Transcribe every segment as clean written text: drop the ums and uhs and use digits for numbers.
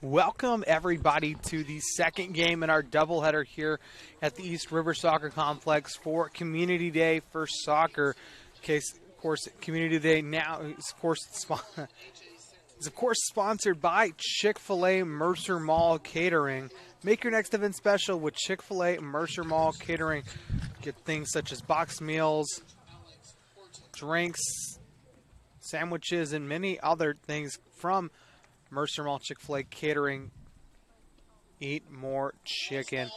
Welcome everybody to the second game in our doubleheader here at the East River Soccer Complex for Community Day for Soccer. Of course, Community Day now is of course sponsored by Chick-fil-A Mercer Mall Catering. Make your next event special with Chick-fil-A Mercer Mall Catering. Get things such as boxed meals, drinks, sandwiches, and many other things from Mercer Mall Chick-fil-A Catering. Eat more chicken.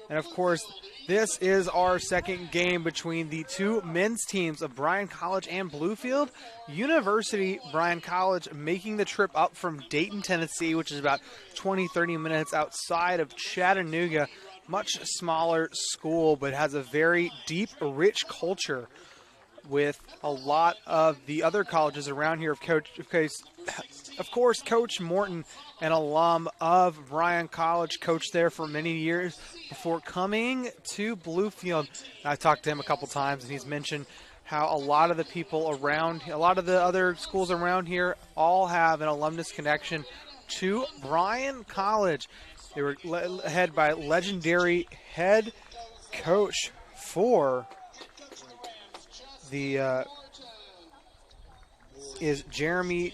And of course, this is our second game between the two men's teams of Bryan College and Bluefield University. Bryan College making the trip up from Dayton, Tennessee, which is about 20-30 minutes outside of Chattanooga. Much smaller school, but has a very deep, rich culture with a lot of the other colleges around here. Of course, Coach Morton, an alum of Bryan College, coached there for many years before coming to Bluefield. I talked to him a couple times, and he's mentioned how a lot of the people around, a lot of the other schools around here all have an alumnus connection to Bryan College. They were led by legendary head coach for the is Jeremy.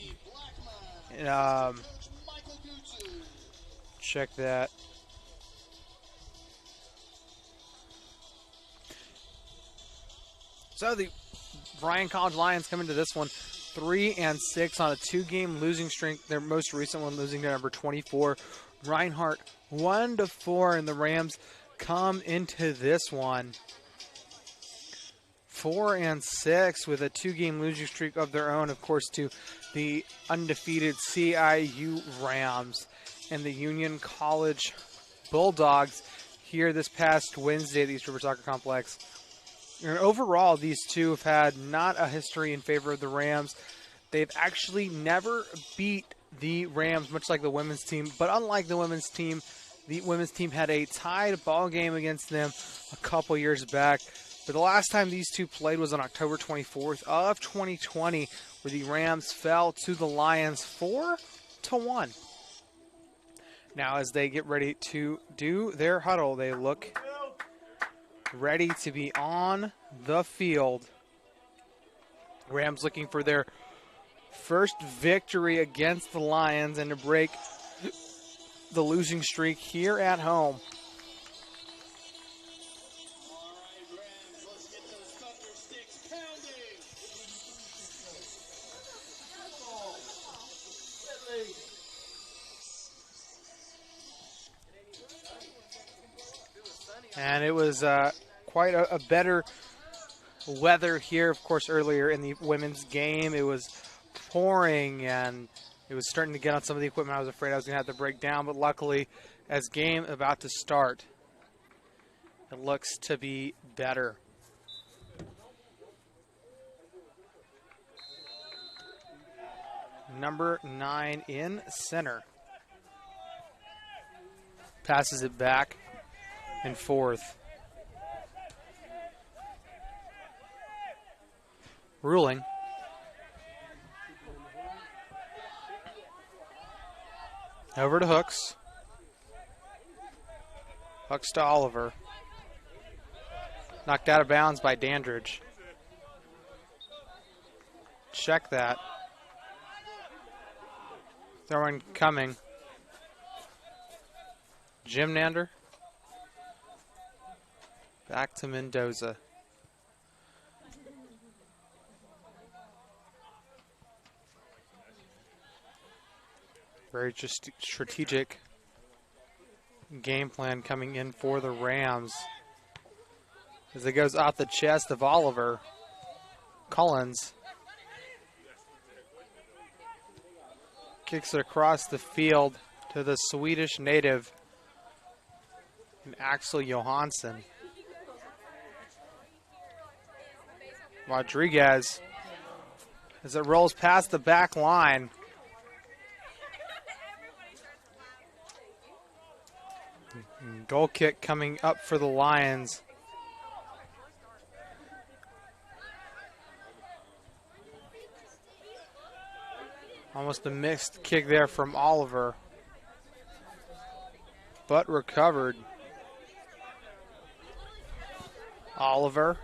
Check that. So the Bryan College Lions come into this one 3-6 on a two-game losing streak. Their most recent one losing to number 24, Reinhardt, 1-4, and the Rams come into this one 4-6 with a two-game losing streak of their own, of course, to the undefeated CIU Rams and the Union College Bulldogs here this past Wednesday at the East River Soccer Complex. And overall, these two have had not a history in favor of the Rams. They've actually never beat the Rams, much like the women's team. But unlike the women's team had a tied ball game against them a couple years back. But the last time these two played was on October 24th of 2020, where the Rams fell to the Lions 4-1. Now, as they get ready to do their huddle, they look ready to be on the field. Rams looking for their first victory against the Lions and to break the losing streak here at home. And it was quite a better weather here. Of course, earlier in the women's game, it was pouring and it was starting to get on some of the equipment. I was afraid I was going to have to break down, but luckily, as game about to start, it looks to be better. Number 9 in center. Passes it back and forth. Ruling. Over to Hooks. Hooks to Oliver. Knocked out of bounds by Dandridge. Check that. Throwing coming. Jim Nander. Back to Mendoza. Very just strategic game plan coming in for the Rams. As it goes off the chest of Oliver. Collins kicks it across the field to the Swedish native and Axel Johansson. Rodriguez, as it rolls past the back line. Goal kick coming up for the Lions. Almost a mixed kick there from Oliver. but recovered. Oliver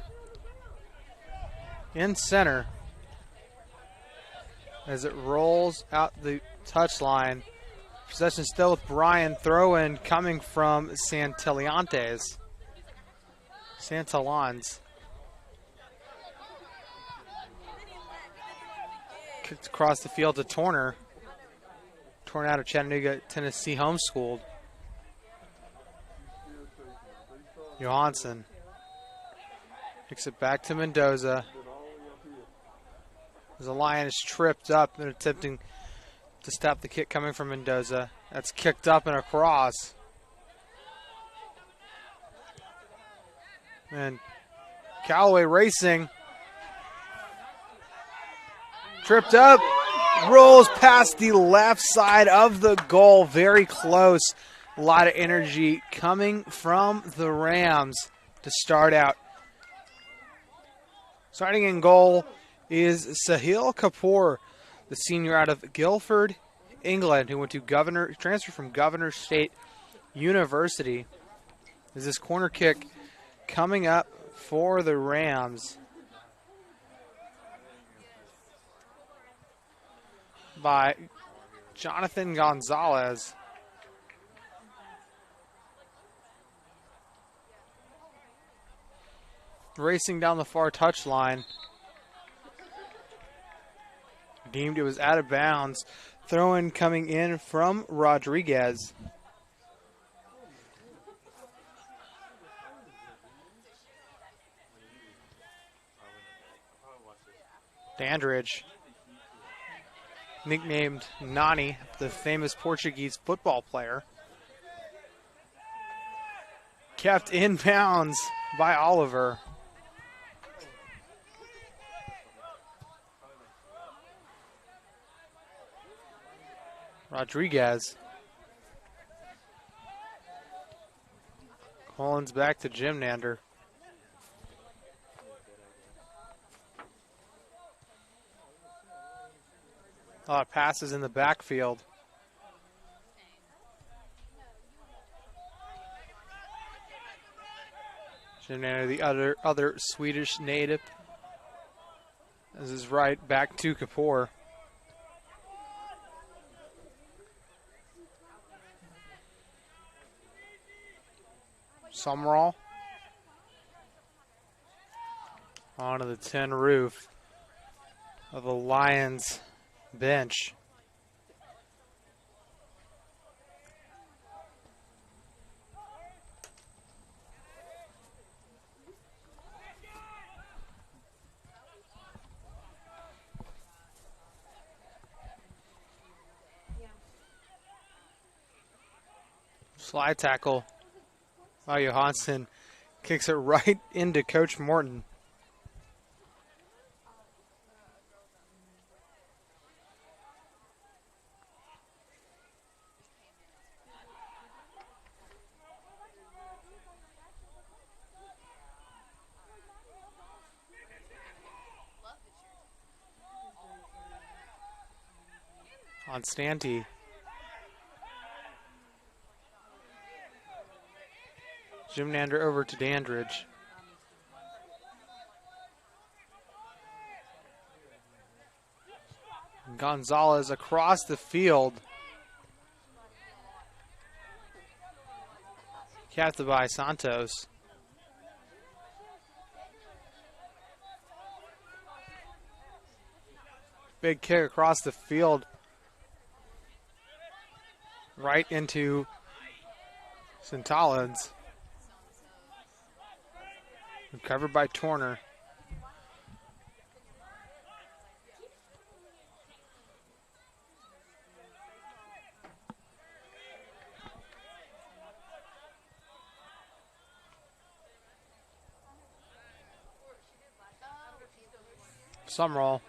in center as it rolls out the touchline. Possession still with Bryan. Throw in coming from Santillans. Kicked across the field to Torner. Torn out of Chattanooga, Tennessee, homeschooled. Johansson kicks it back to Mendoza. As the Lion is tripped up and attempting to stop the kick coming from Mendoza. That's kicked up and across. And Callaway racing. Tripped up. Rolls past the left side of the goal. Very close. A lot of energy coming from the Rams to start out. Starting in goal is Sahil Kapoor, the senior out of Guildford, England, who went to transferred from Governor State University. Is this corner kick coming up for the Rams by Jonathan Gonzalez. Racing down the far touchline. Deemed it was out of bounds. Throw-in coming in from Rodriguez. Dandridge, nicknamed Nani, the famous Portuguese football player. Kept in bounds by Oliver. Rodriguez. Collins back to Jim Nander. A lot of passes in the backfield. Jim Nander, the other Swedish native. This is right back to Kapoor. Summerall onto the tin roof of the Lions bench. Slide tackle by Johansson. Kicks it right into Coach Morton. On Stanty. Jim Nander over to Dandridge. Gonzalez across the field. Captured by Santos. Big kick across the field. Right into Santillans. Covered by Torner. Summerall.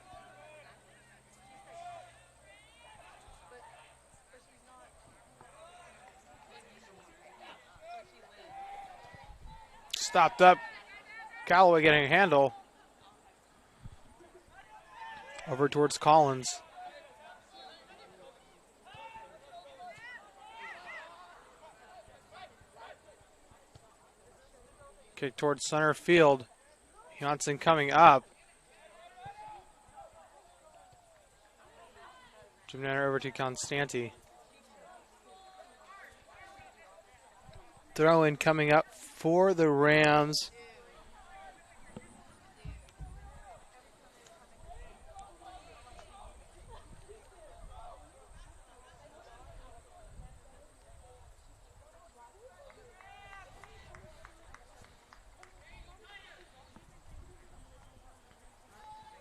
Stopped up. Callaway getting a handle. Over towards Collins. Kick towards center field. Johnson coming up. Jim Nanner over to Constanti. Throw in coming up for the Rams.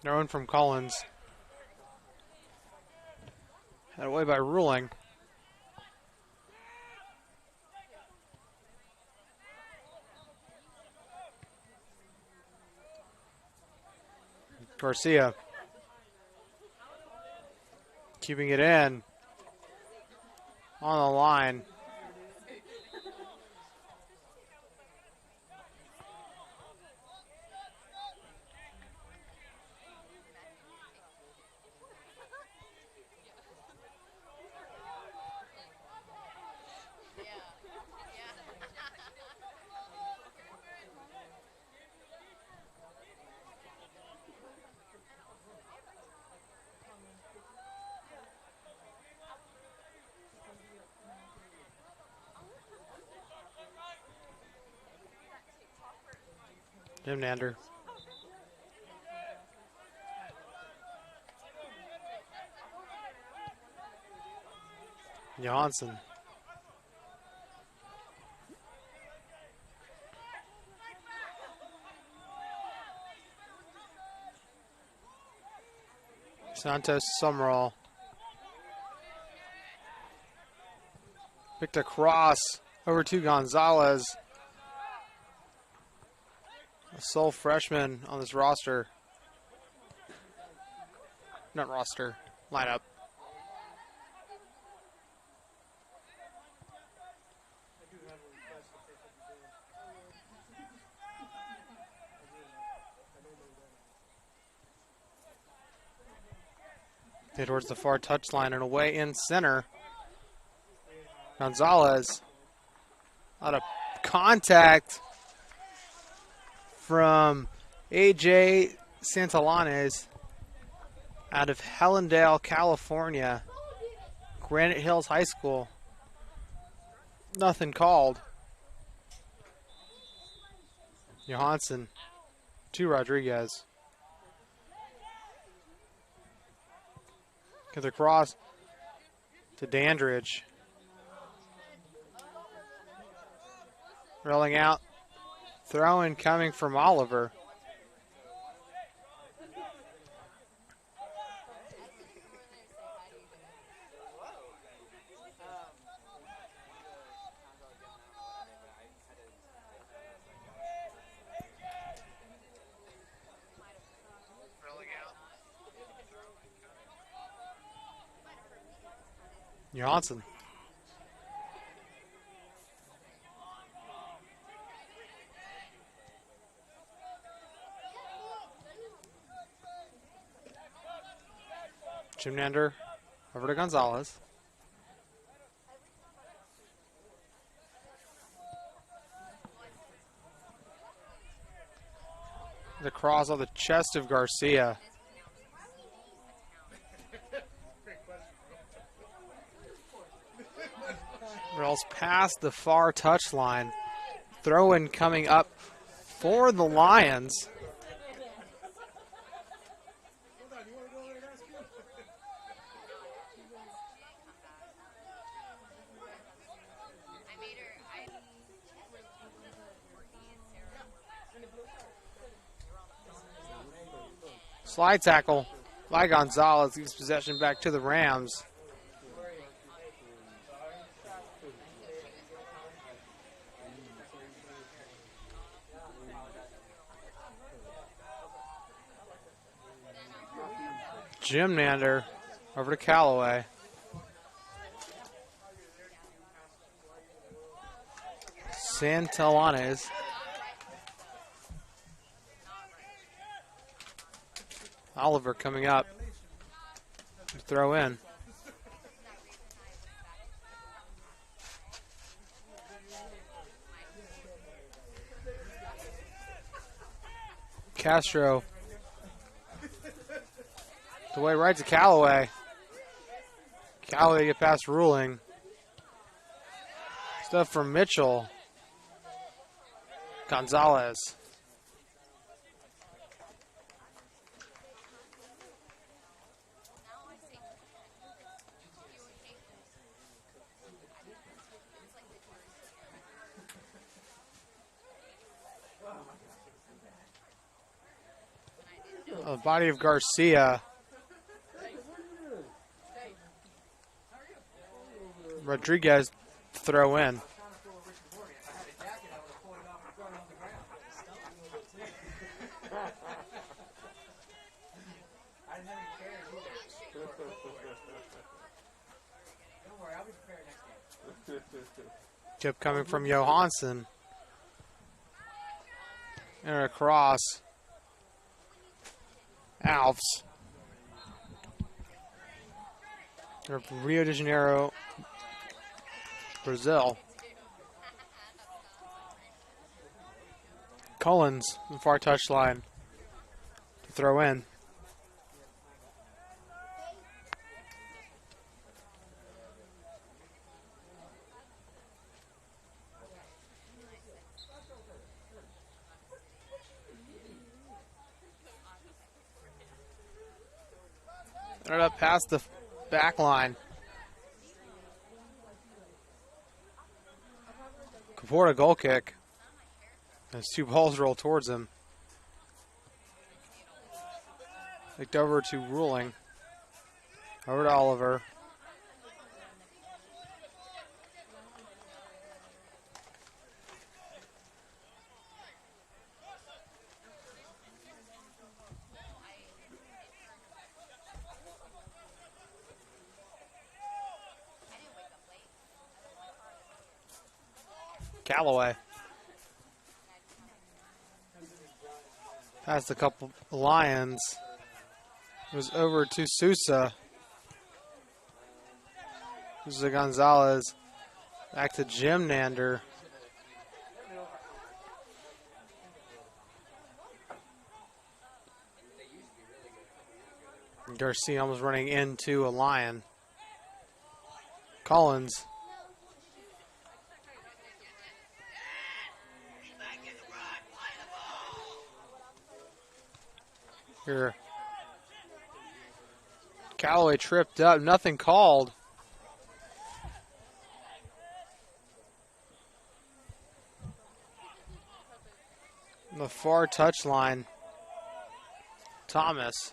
Thrown from Collins. Had away by ruling. Garcia. Keeping it in. On the line. Jim Nander. Johnson. Santos Summerall. Picked across over to Gonzalez. A sole freshman on this roster. Not roster, lineup. Towards the far touchline and away in center. Gonzalez. Out of contact from A.J. Santalanes out of Hellendale, California. Granite Hills High School. Nothing called. Johansson to Rodriguez. Get the cross to Dandridge. Rolling out. Throw-in coming from Oliver. Johnson. Jim Nander over to Gonzalez. The cross on the chest of Garcia. Rolls past the far touchline. Throw-in coming up for the Lions. Slide tackle by Gonzalez gives possession back to the Rams. Jim Nander over to Callaway. Santalanes. Oliver coming up. Throw in. Castro. The way right to Callaway. Callaway get past Ruling. Stuff from Mitchell. Gonzalez. The body of Garcia. Rodriguez throw in. Chip coming from Johansson. And across. Alves. They're from Rio de Janeiro, Brazil. Collins, the far touchline to throw in. Right up past the back line. Caporta goal kick. As two balls roll towards him. Kicked over to Ruling. Over to Oliver. Callaway. Past a couple Lions. It was over to Sousa. Sousa Gonzalez. Back to Jim Nander. Garcia almost running into a Lion. Collins. Here. Callaway tripped up. Nothing called. On the far touchline. Thomas.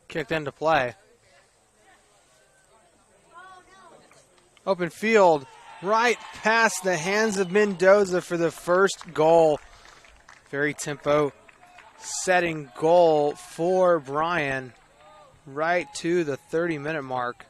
Kicked into play. Open field. Right past the hands of Mendoza for the first goal. Very tempo setting goal for Bryan right to the 30-minute mark.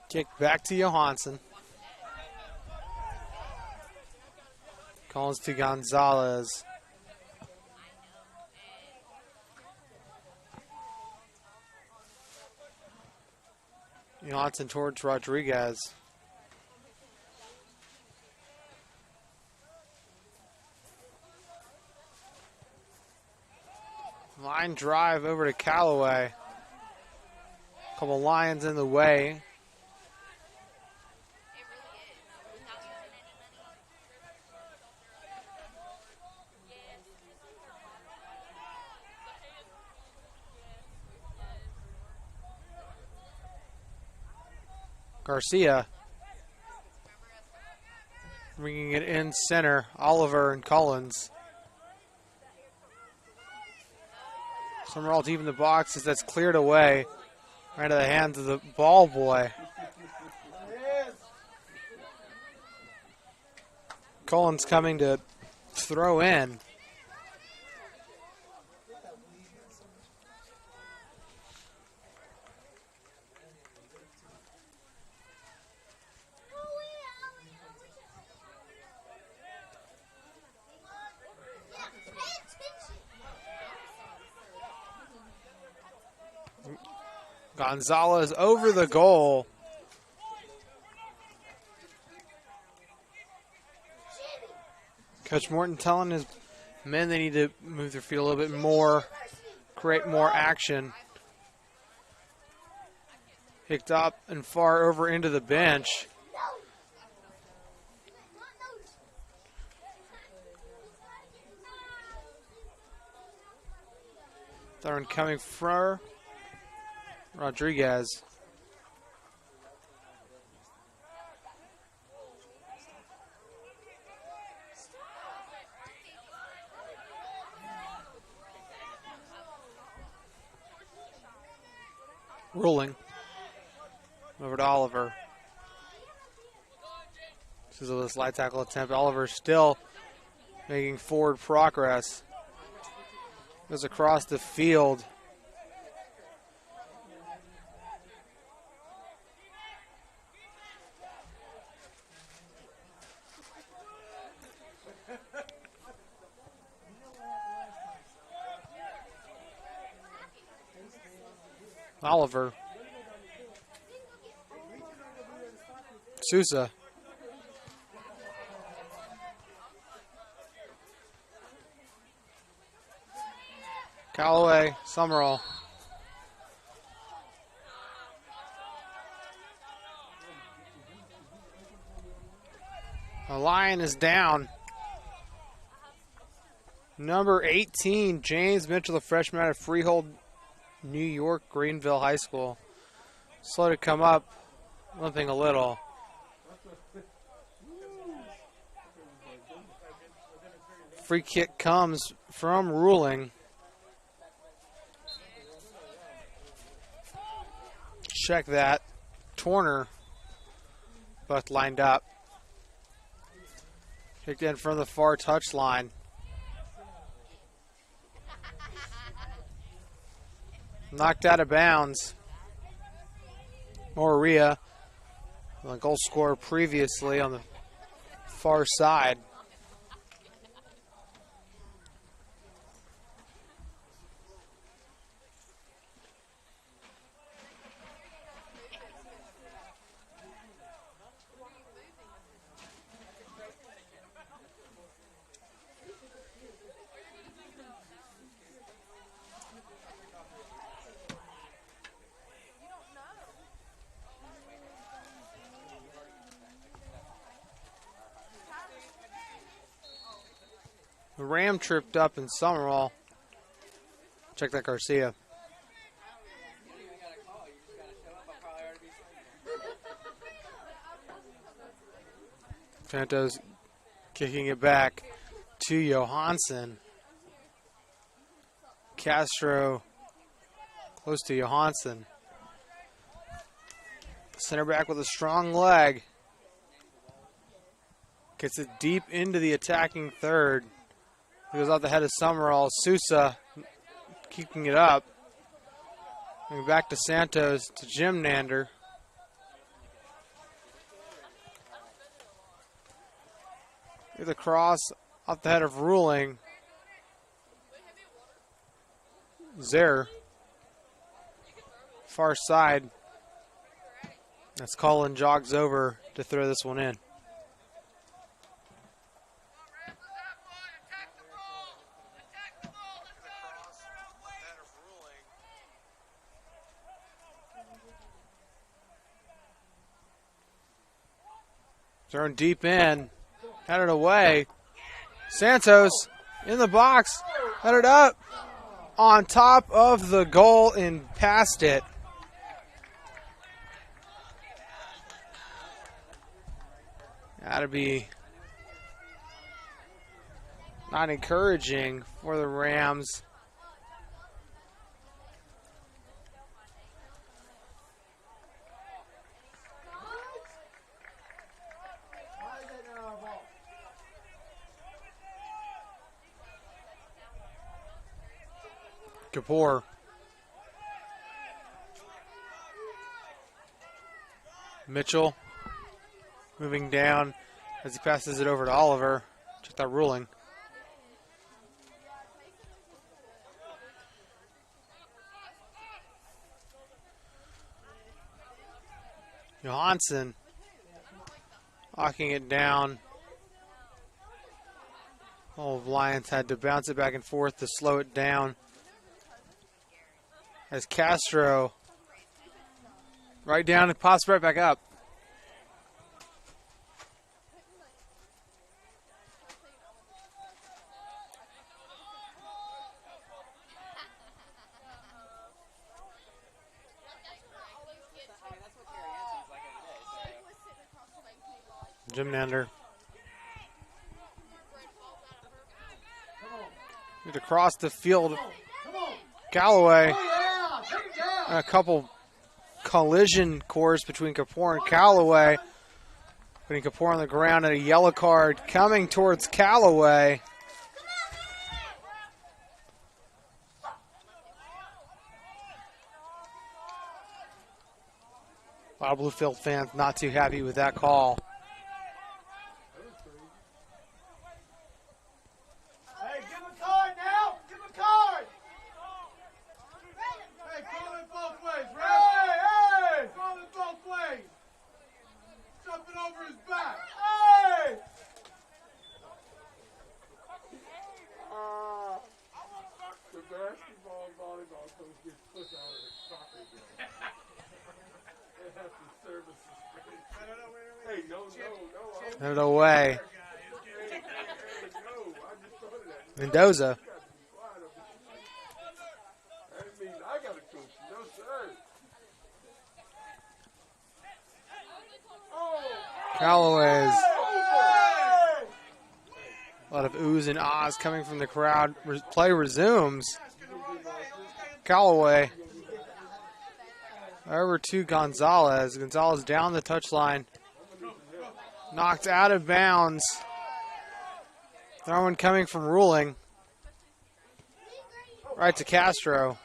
Kick back to Johansson. Collins to Gonzalez. Johansson towards Rodriguez. Line drive over to Callaway. Couple Lions in the way. Garcia bringing it in center. Oliver and Collins. Summerall deep in the box as that's cleared away. Right into the hands of the ball boy. Collins coming to throw in. Gonzalez over the goal. Coach Morton telling his men they need to move their feet a little bit more, create more action. Picked up and far over into the bench. Third coming for Rodriguez. Ruling. Over to Oliver. This is a slide tackle attempt. Oliver still making forward progress. Goes across the field. Oliver. Sousa. Callaway, Summerall. The line is down. Number 18, James Mitchell, the freshman out of Freehold, New York, Greenville High School. Slow to come up, limping a little. Free kick comes from Ruling. Check that. Torner, both lined up. Kicked in from the far touchline. Knocked out of bounds. Moria, the goal scorer previously on the far side. The Ram tripped up in Summerall. Check that Garcia. Santos kicking it back to Johansson. Castro close to Johansson. Center back with a strong leg. Gets it deep into the attacking third. He goes off the head of Summerall. Sousa keeping it up. Going back to Santos, to Jim Nander. Here's the cross off the head of Ruling. Zer. Far side. That's Colin jogs over to throw this one in. Thrown deep in, headed away. Santos in the box, headed up, on top of the goal and past it. Gotta be not encouraging for the Rams. Kapoor. Mitchell moving down as he passes it over to Oliver. Check that Ruling. Johansson locking it down. Oh, Lions had to bounce it back and forth to slow it down. As Castro right down and pops right back up. Gymnander. Across the field. Callaway. A couple collision course between Kapoor and Callaway. Putting Kapoor on the ground and a yellow card coming towards Callaway. A lot of Bluefield fans not too happy with that call. Hey, give a card now! Give a card! Hey, call it both ways, right? Hey! Call it both ways! Jumping over his back! Hey! The basketball and volleyball coach gets pushed out of the soccer game. They have to service his face. Hey, no. No way. Hey, no, I just thought of that. Mendoza. That means I got to coach. No, sir. Callaway's. A lot of oohs and ahs coming from the crowd. Play resumes. Callaway. Over to Gonzalez. Gonzalez down the touchline. Knocked out of bounds. Throwing coming from Ruling. Right to Castro.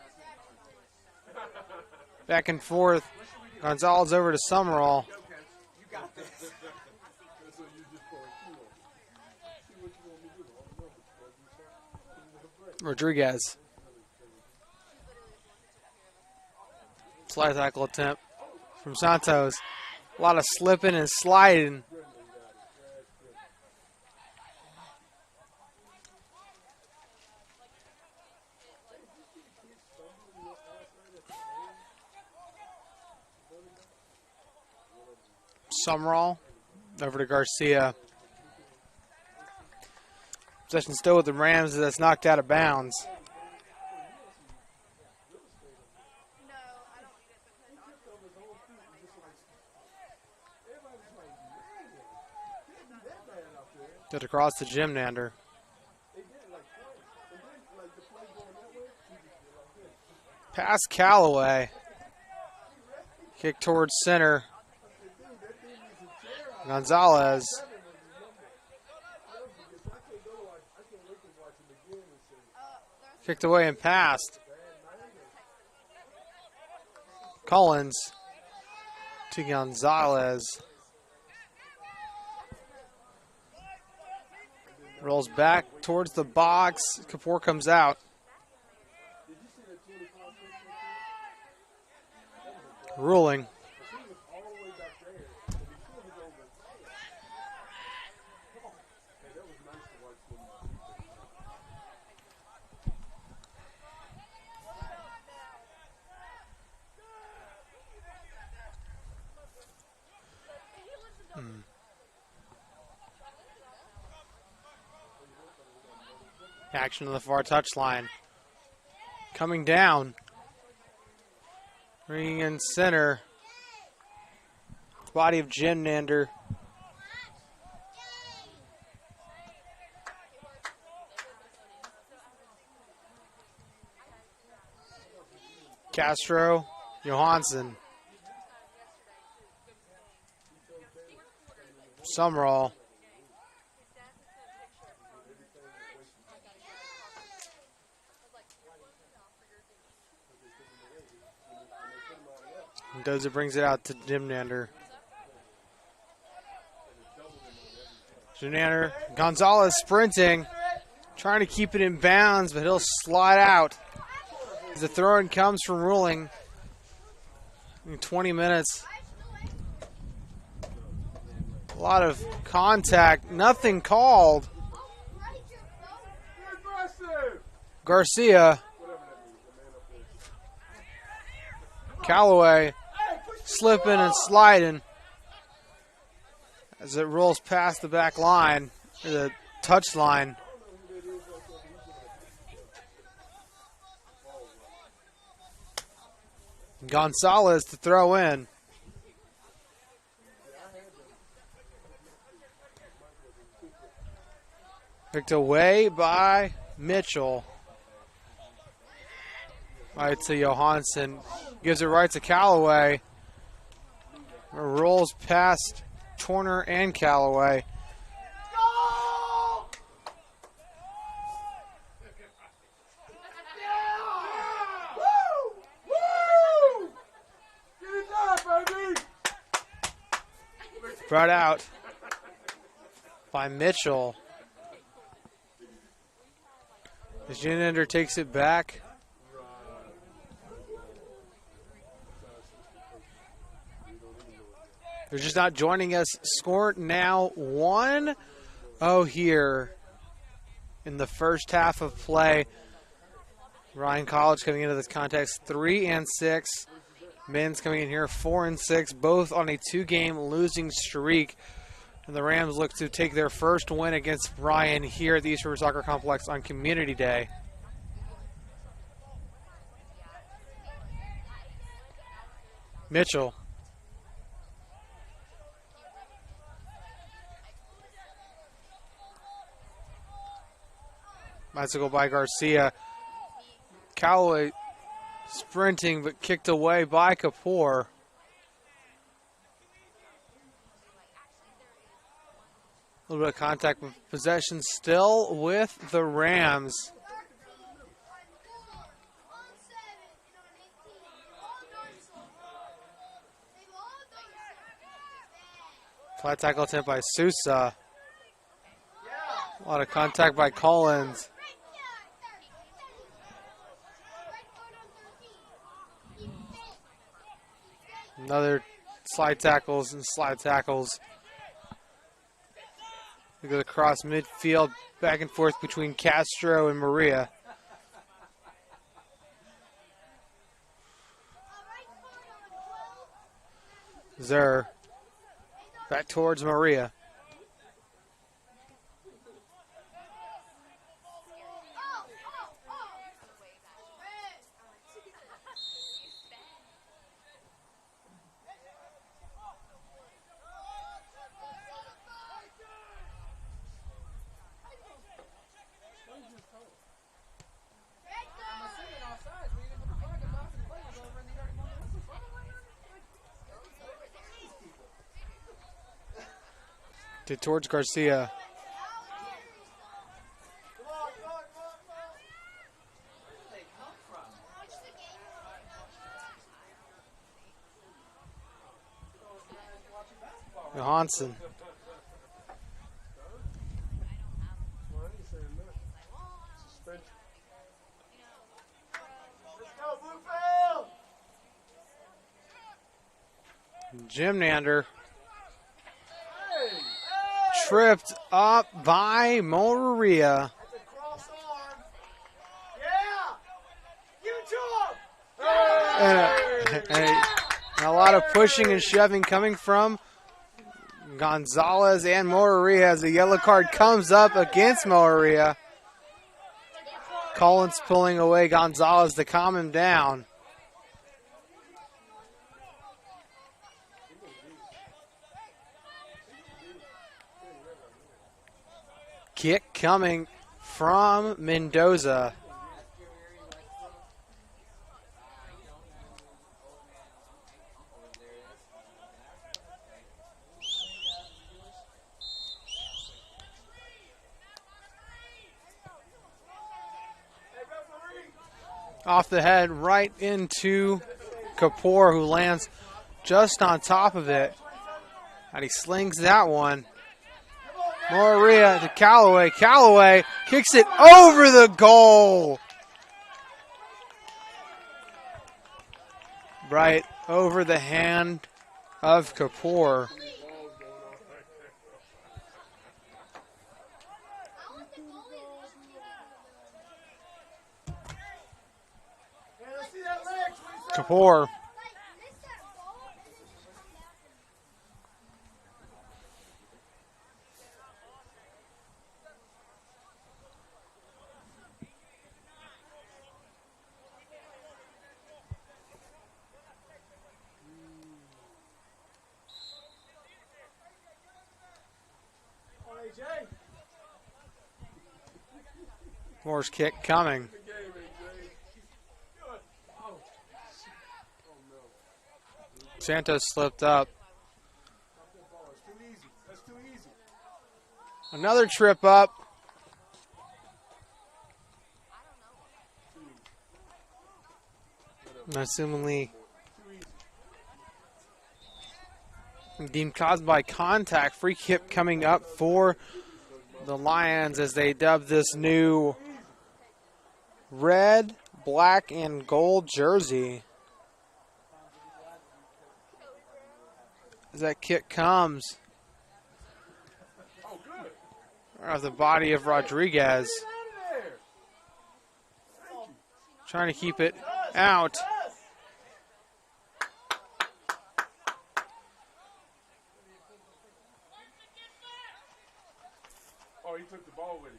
Back and forth. Gonzalez over to Summerall. Rodriguez. Slide tackle attempt from Santos. A lot of slipping and sliding. Summerall over to Garcia. Possession still with the Rams as that's knocked out of bounds. Get across to Gymnander. Pass Callaway. Kick towards center. Gonzalez. Kicked away and passed. Collins to Gonzalez. Rolls back towards the box. Kapoor comes out. Ruling. Action on the far touchline. Coming down. Bringing in center. Body of Gymnander. Castro. Johansson. Summerall. Mendoza brings it out to Gymnander. Gymnander. Gonzalez sprinting. Trying to keep it in bounds, but he'll slide out. As the throw-in comes from Ruling. In 20 minutes A lot of contact, nothing called. Garcia. Callaway slipping and sliding as it rolls past the back line, or the touch line. Gonzalez to throw in. Picked away by Mitchell. Right to Johansson. Gives it right to Callaway. Rolls past Turner and Callaway. Brought out by Mitchell. As Janender takes it back. They're just not joining us. Score now 1-0 here in the first half of play. Bryan College coming into this contest 3-6. Men's coming in here 4-6, both on a 2-game losing streak. And the Rams look to take their first win against Bryan here at the East River Soccer Complex on Community Day. Mitchell. Bicycle by Garcia. Callaway sprinting but kicked away by Kapoor. A little bit of contact with possession still with the Rams. Flat tackle attempt by Sousa. A lot of contact by Collins. Another slide tackles and slide tackles. They go across midfield, back and forth between Castro and Maria. Zer back towards Maria. Towards Garcia. Johansson. Jim Nander. Tripped up by Maria. And a lot of pushing and shoving coming from Gonzalez and Maria as the yellow card comes up against Maria. Collins pulling away Gonzalez to calm him down. Kick coming from Mendoza. Off the head, right into Kapoor, who lands just on top of it. And he slings that one. Maria to Callaway. Callaway kicks it over the goal. Right over the hand of Kapoor. Kapoor. Moore's kick coming. Santos slipped up. Another trip up. And assumingly deemed caused by contact. Free kick coming up for the Lions as they dub this new red, black, and gold jersey. As that kick comes out of the body of Rodriguez. Trying to keep it out. Oh, he took the ball with him.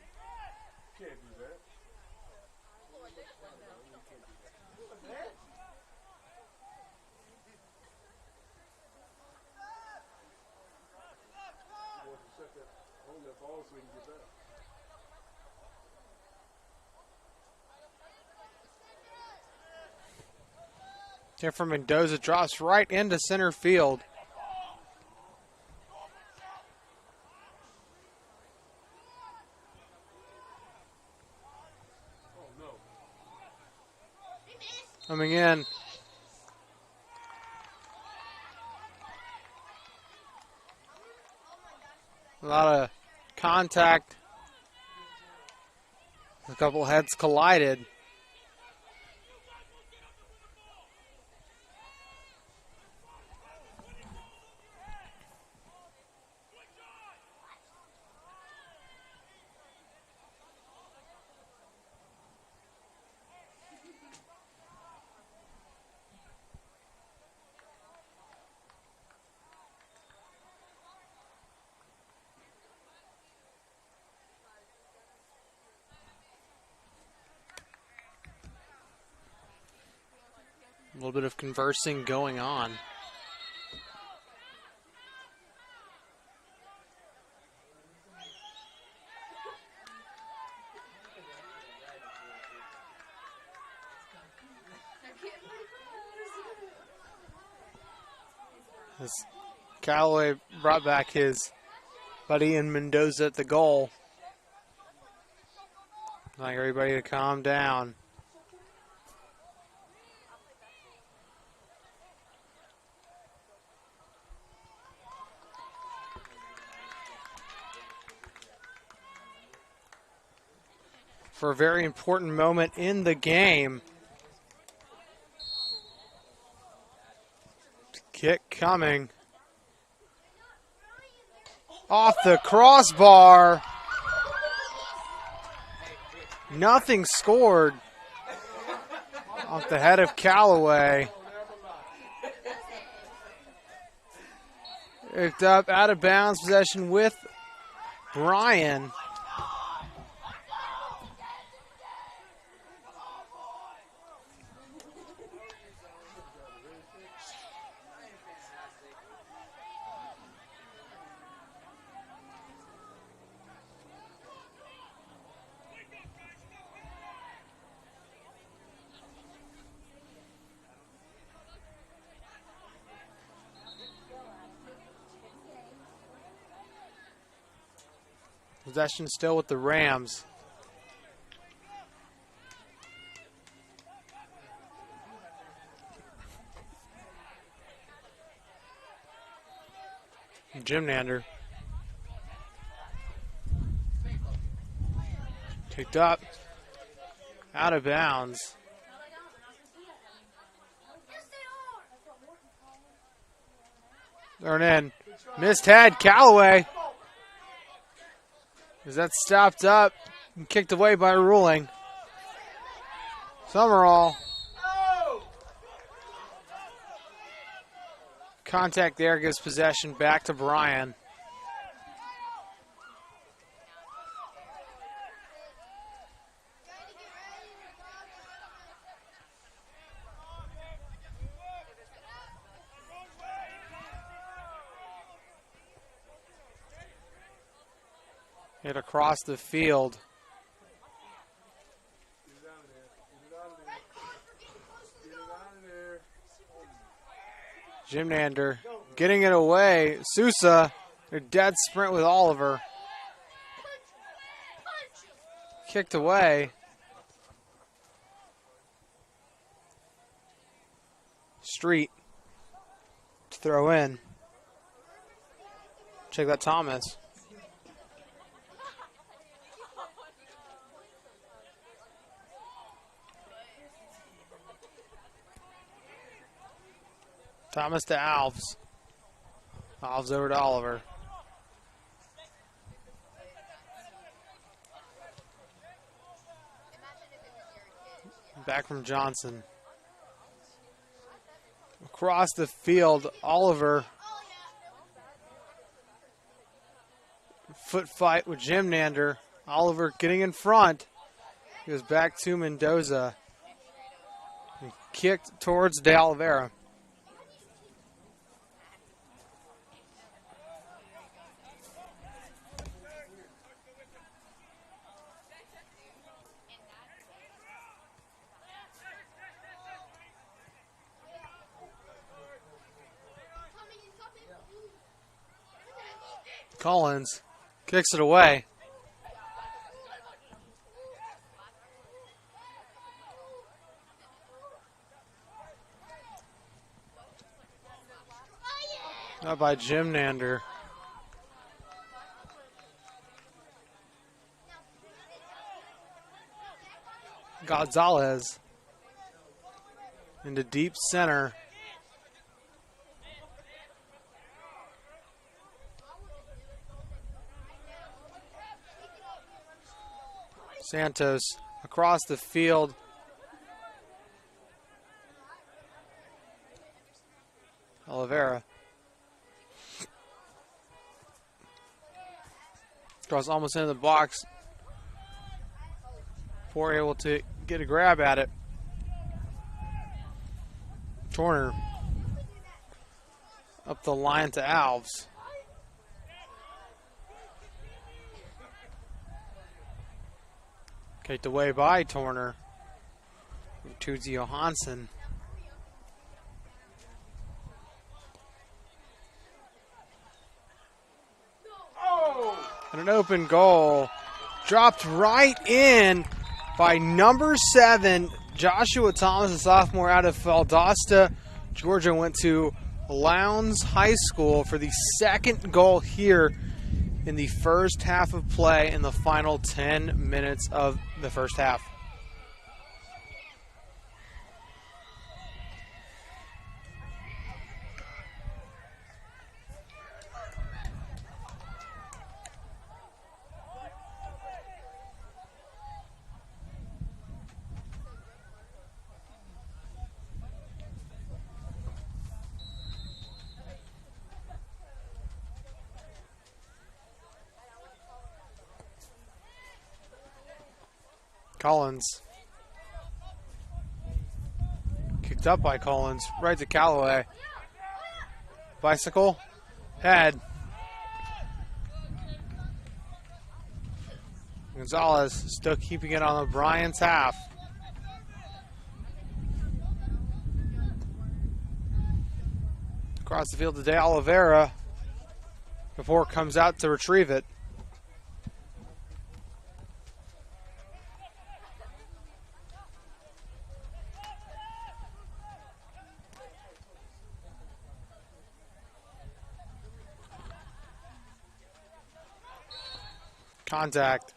Can't do that. Hold that ball so he can get back. Jennifer Mendoza drops right into center field. Coming in. A lot of contact. A couple heads collided. A little bit of conversing going on. As Callaway brought back his buddy in Mendoza at the goal. Like everybody to calm down. For a very important moment in the game. Kick coming. Off the crossbar. Nothing scored. Off the head of Callaway. Picked up out of bounds possession with Bryan. Possession still with the Rams. Jim Nander. Picked up. Out of bounds. Thrown in. Missed head. Callaway. Is that stopped up and kicked away by ruling? Summerall. Contact there gives possession back to Bryan. Hit across the field. Jimnander getting it away. Sousa, a dead sprint with Oliver. Kicked away. Street to throw in. Check that Thomas. Thomas to Alves. Alves over to Oliver. Back from Johnson. Across the field, Oliver. Foot fight with Jimnander. Oliver getting in front. He goes back to Mendoza. And kicked towards De Oliveira. Collins kicks it away. Not by Jimnander. Gonzalez into deep center. Santos across the field. Oliveira. Draws almost into the box. Before able to get a grab at it. Turner up the line to Alves. Kicked away by Turner. Tootsie Johansson. And an open goal. Dropped right in by number 7, Joshua Thomas, a sophomore out of Valdosta, Georgia. Went to Lowndes High School for the second goal here in the first half of play in the final 10 minutes of the first half. Collins. Kicked up by Collins. Right to Callaway. Bicycle. Head. Gonzalez still keeping it on the Bryan's half. Across the field to De Oliveira. Before it comes out to retrieve it. Contact.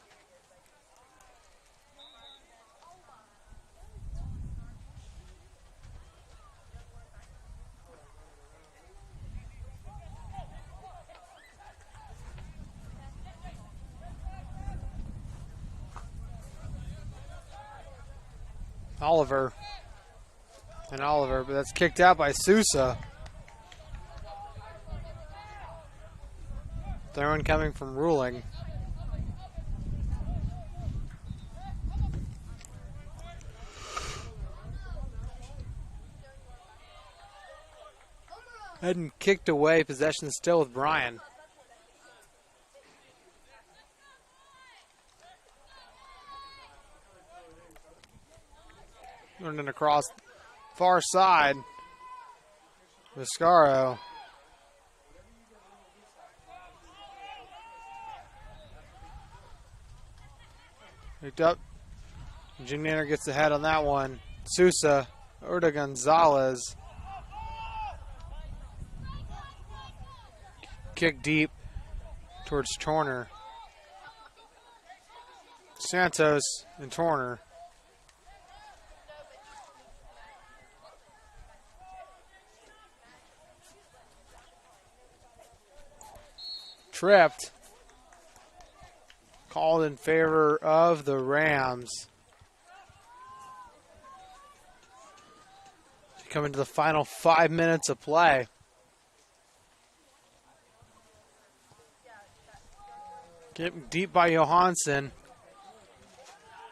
Oliver, but that's kicked out by Sousa. Throw-in coming from Ruling. Hadn't kicked away. Possession still with Bryan. Running across far side. Viscaro. Picked up. Jim Nanner gets ahead on that one. Sousa. Over to Gonzalez. Kick deep towards Torner. Santos and Torner. Tripped. Called in favor of the Rams. Coming to the final 5 minutes of play. Get deep by Johansson.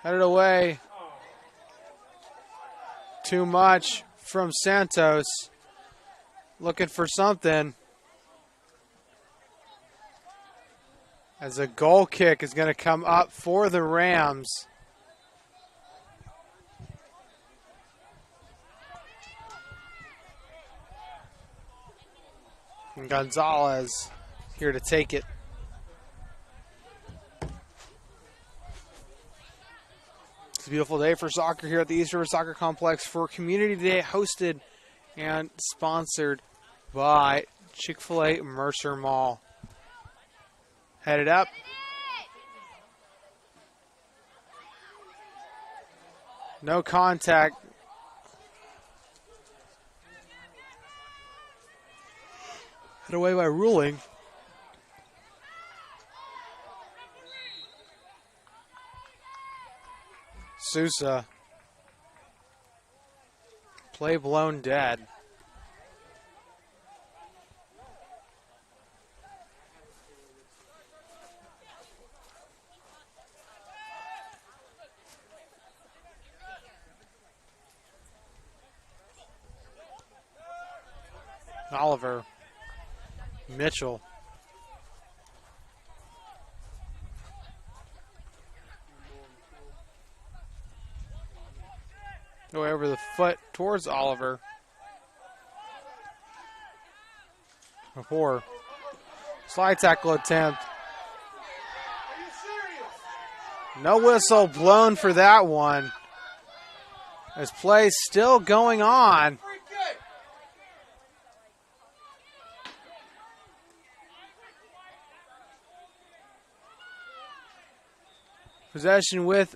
Headed away. Too much from Santos. Looking for something. As a goal kick is going to come up for the Rams. And Gonzalez here to take it. It's a beautiful day for soccer here at the East River Soccer Complex for Community Day, hosted and sponsored by Chick-fil-A Mercer Mall. Headed up. No contact. Head away by Ruling. Sousa. Play blown dead. Oliver. Mitchell. Go over the foot towards Oliver. Before. Slide tackle attempt. No whistle blown for that one. As play still going on. Possession with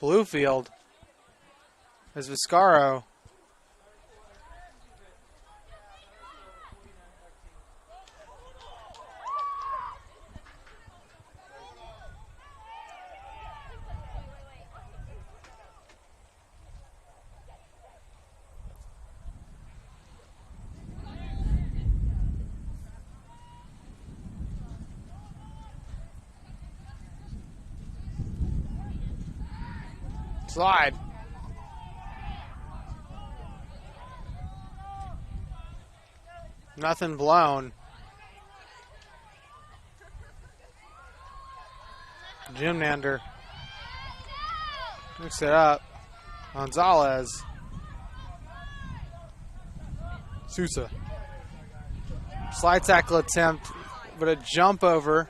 Bluefield as Viscaro. Slide. Nothing blown. Jim Nander mix it up. Gonzalez. Sousa. Slide tackle attempt, but a jump over.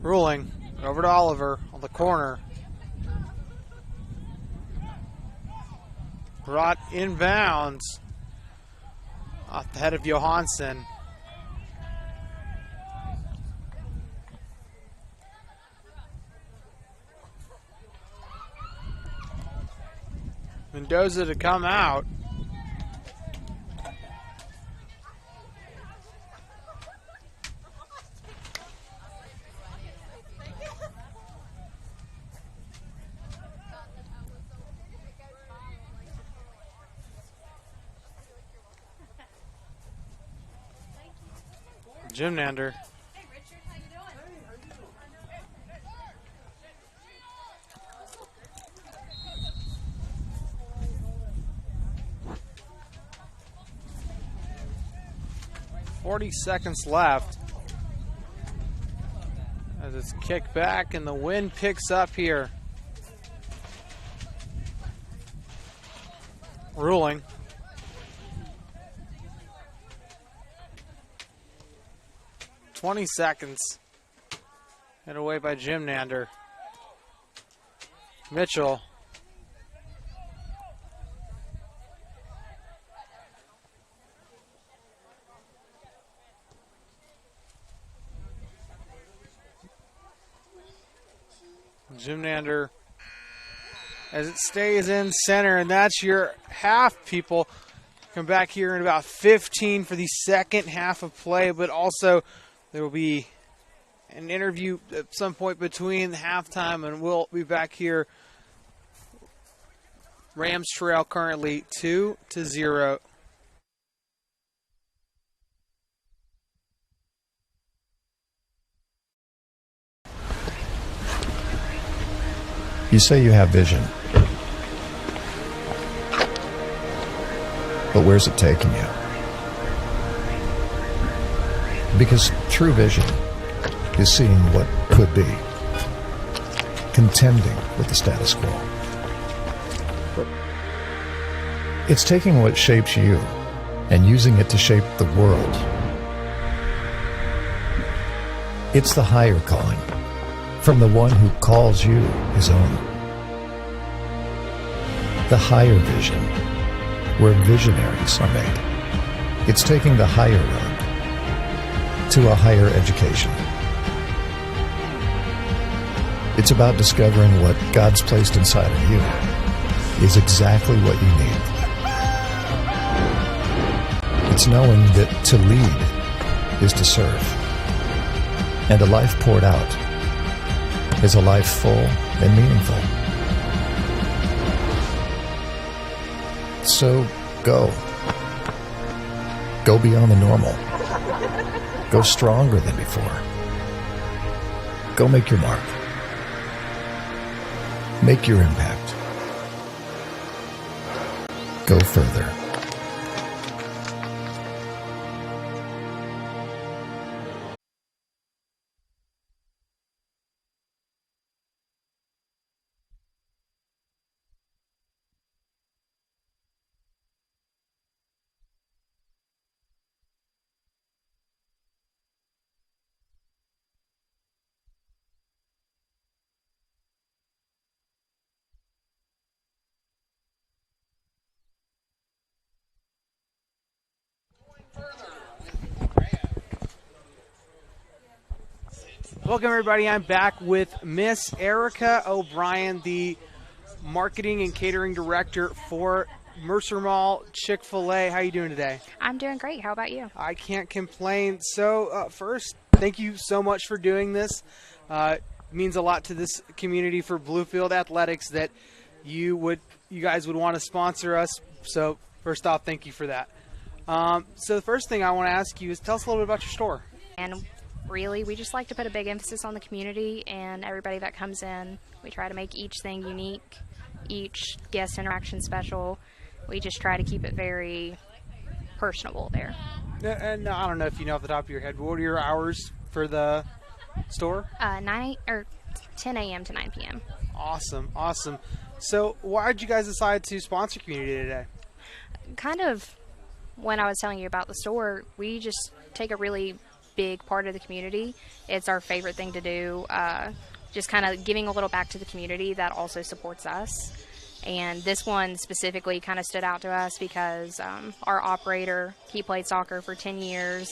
Ruling over to Oliver on the corner. Brought inbounds off the head of Johansson. Mendoza to come out. Jim Nander. 40 seconds left as it's kicked back and the wind picks up here. Ruling. "20 seconds. Hit away by Jim Nander. Mitchell. Jim Nander as it stays in center, and that's your half, people. Come back here in about 15 for the second half of play, but also there will be an interview at some point between halftime, and we'll be back here. Rams trail currently 2-0. You say you have vision, but where's it taking you? Because true vision is seeing what could be, contending with the status quo. It's taking what shapes you and using it to shape the world. It's the higher calling, from the one who calls you his own. The higher vision, where visionaries are made. It's taking the higher road to a higher education. It's about discovering what God's placed inside of you is exactly what you need. It's knowing that to lead is to serve, and a life poured out is a life full and meaningful. So go. Go beyond the normal. Go stronger than before. Go make your mark. Make your impact. Go further. Welcome, everybody. I'm back with Miss Erica O'Brien, the marketing and catering director for Mercer Mall Chick-fil-A. How are you doing today? I'm doing great. How about you? I can't complain. So first, thank you so much for doing this. It means a lot to this community for Bluefield Athletics that you guys would want to sponsor us. So first off, thank you for that. So the first thing I want to ask you is tell us a little bit about your store. And really, we just like to put a big emphasis on the community and everybody that comes in. We try to make each thing unique, each guest interaction special. We just try to keep it very personable there. And I don't know if you know off the top of your head, what are your hours for the store? 10 a.m. to 9 p.m. Awesome, awesome. So why did you guys decide to sponsor Community Day today? Kind of when I was telling you about the store, we just take a really big part of the community. It's our favorite thing to do, just kind of giving a little back to the community that also supports us. And this one specifically kind of stood out to us because our operator, he played soccer for 10 years.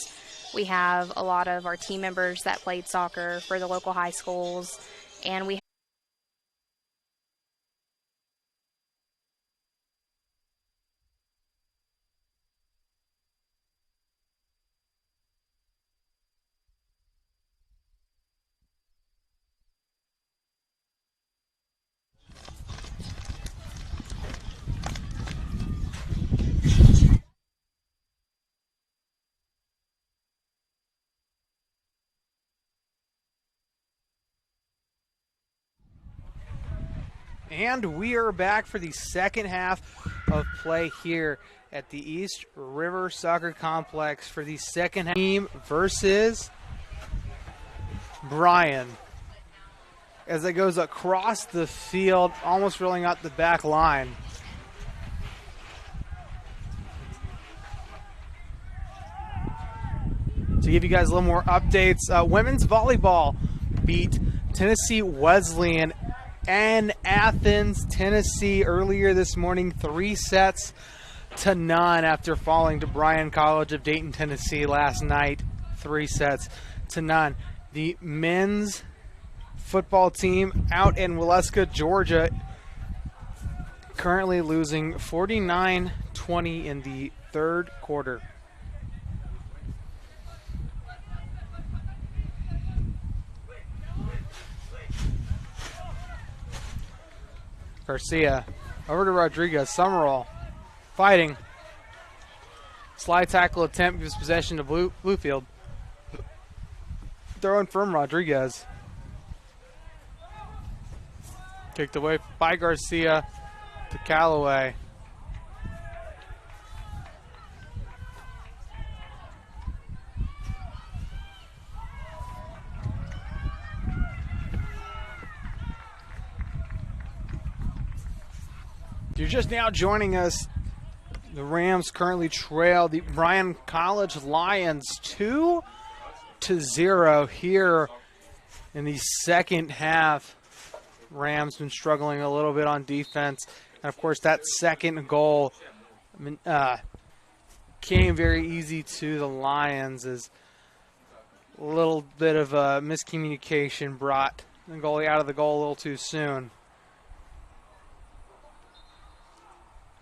We have a lot of our team members that played soccer for the local high schools, and we And we are back for the second half of play here at the East River Soccer Complex for the second half. Team versus Bryan. As it goes across the field, almost rolling out the back line. To give you guys a little more updates, women's volleyball beat Tennessee Wesleyan and Athens, Tennessee earlier this morning, 3-0 after falling to Bryan College of Dayton, Tennessee last night, 3-0. The men's football team out in Waleska, Georgia, currently losing 49-20 in the third quarter. Garcia over to Rodriguez. Summerall fighting. Slide tackle attempt gives possession to Bluefield. Throwing from Rodriguez. Kicked away by Garcia to Callaway. If you're just now joining us, the Rams currently trail the Bryan College Lions 2-0 here in the second half. Rams been struggling a little bit on defense. And, of course, that second goal came very easy to the Lions as a little bit of a miscommunication brought the goalie out of the goal a little too soon.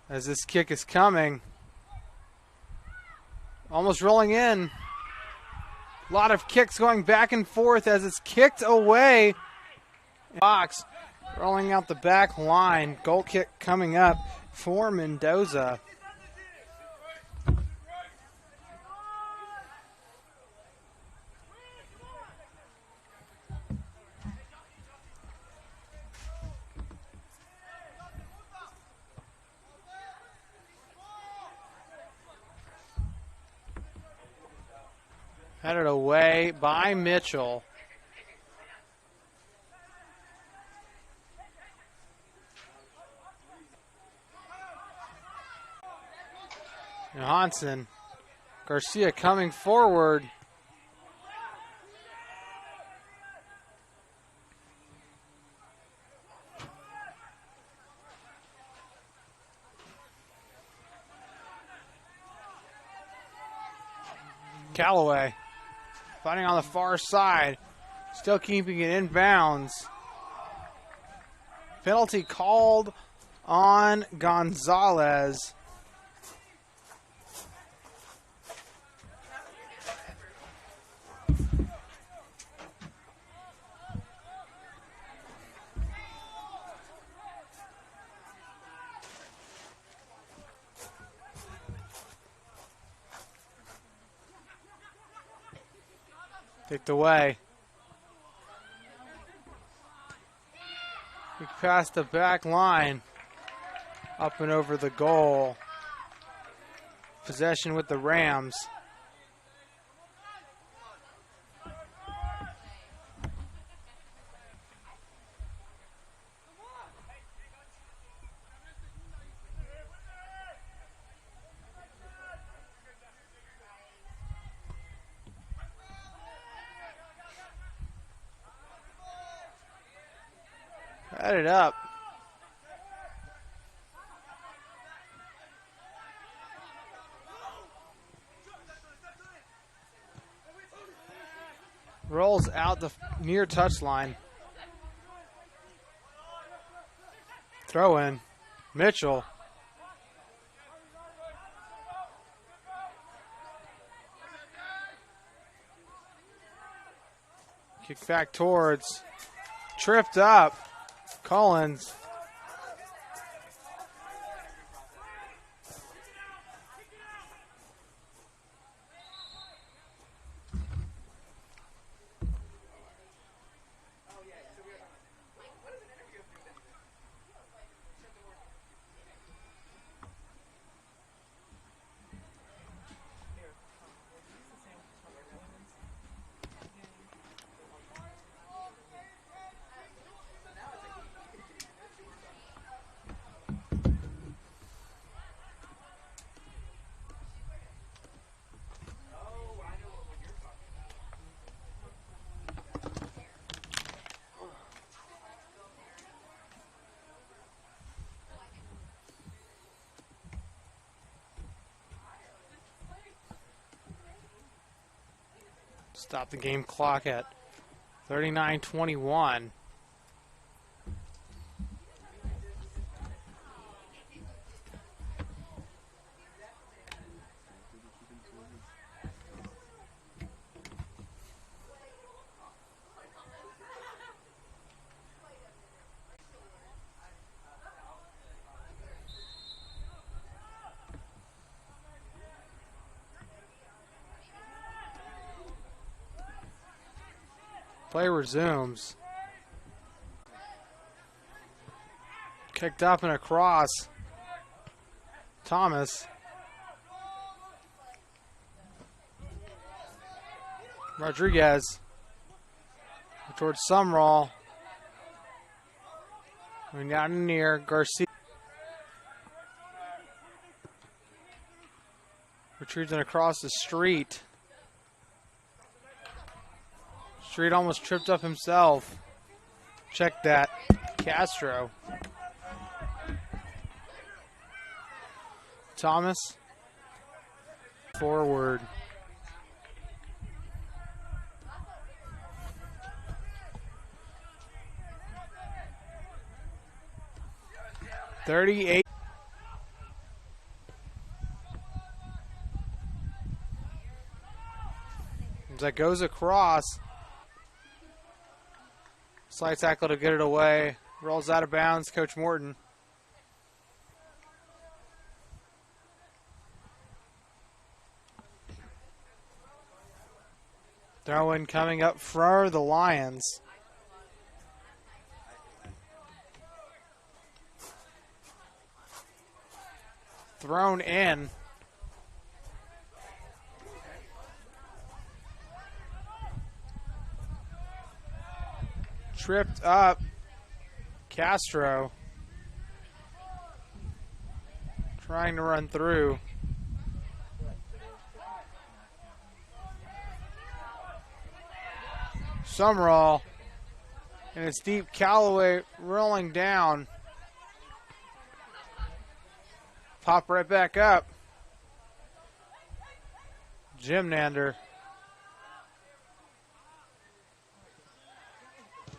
As this kick is coming, almost rolling in. A lot of kicks going back and forth as it's kicked away. Box rolling out the back line. Goal kick coming up for Mendoza. Headed away by Mitchell. Johansson. Garcia coming forward. Callaway. Fighting on the far side. Still keeping it in bounds. Penalty called on Gonzalez. Kicked away. Kick past the back line. Up and over the goal. Possession with the Rams. Add it up. Rolls out the near touchline. Throw in. Mitchell. Kick back towards. Tripped up. Collins. Stop the game clock at 39-21. Play resumes. Kicked up and across. Thomas. Rodriguez. Towards Sumrall. Going down and near. Garcia. Retrieving across the street. Street almost tripped up himself. Check that. Castro. Thomas. Forward. .38. As that goes across. Slide tackle to get it away. Rolls out of bounds. Coach Morton. Throw-in coming up for the Lions. Thrown in. Tripped up. Castro. Trying to run through. Sumrall. And it's deep. Callaway rolling down. Pop right back up. Jim Nander.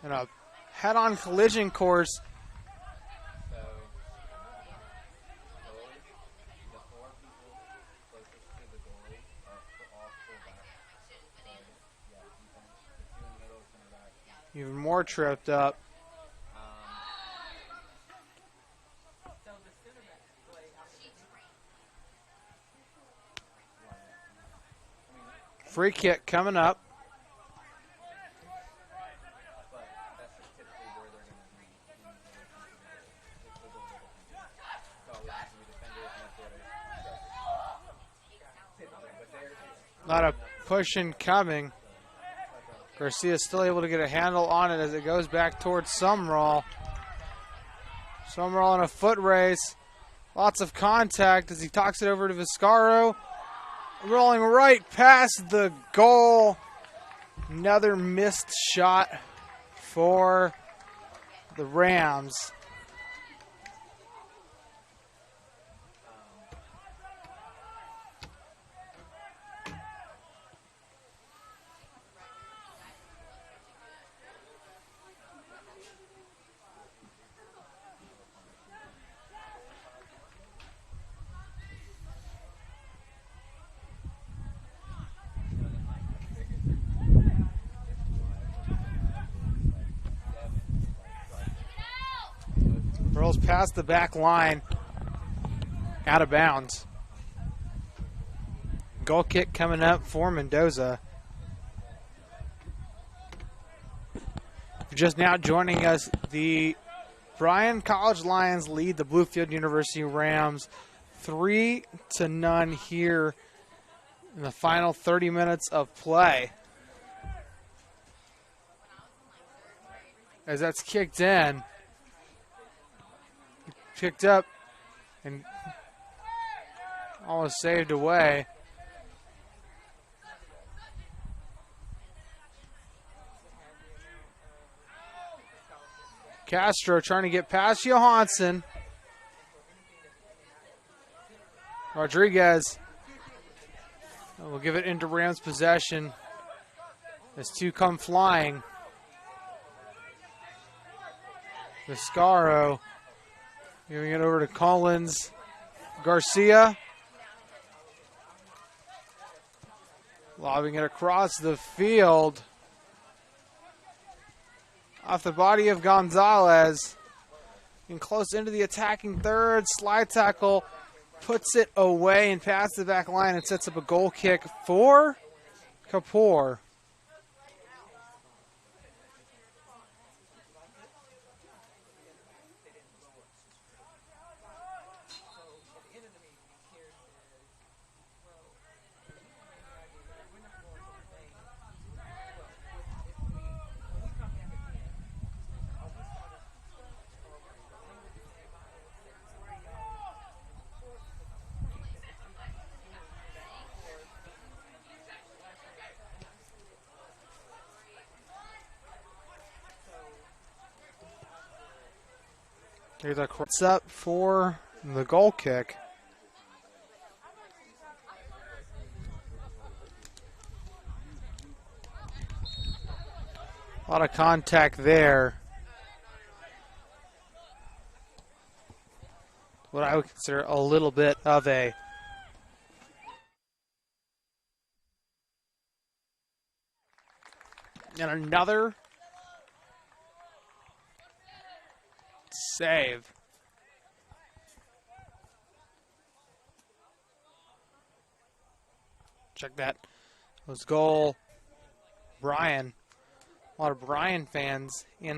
And a head-on collision course. Even more tripped up. Free kick coming up. A lot of pushing coming. Garcia still able to get a handle on it as it goes back towards Sumrall. Sumrall in a foot race. Lots of contact as he talks it over to Viscaro. Rolling right past the goal. Another missed shot for the Rams. Rolls past the back line, out of bounds. Goal kick coming up for Mendoza. Just now joining us, the Bryan College Lions lead the Bluefield University Rams 3-0 here in the final 30 minutes of play. As that's kicked in. Picked up and almost saved away. Castro trying to get past Johansson. Rodriguez will give it into Rams possession. as two come flying. Viscaro giving it over to Collins. Garcia lobbing it across the field. Off the body of Gonzalez. And close into the attacking third. Slide tackle puts it away and past the back line and sets up a goal kick for Kapoor. Here's a cross up for the goal kick. A lot of contact there. What I would consider a little bit of a and another save. Check that. It was goal. Bryan. A lot of Bryan fans in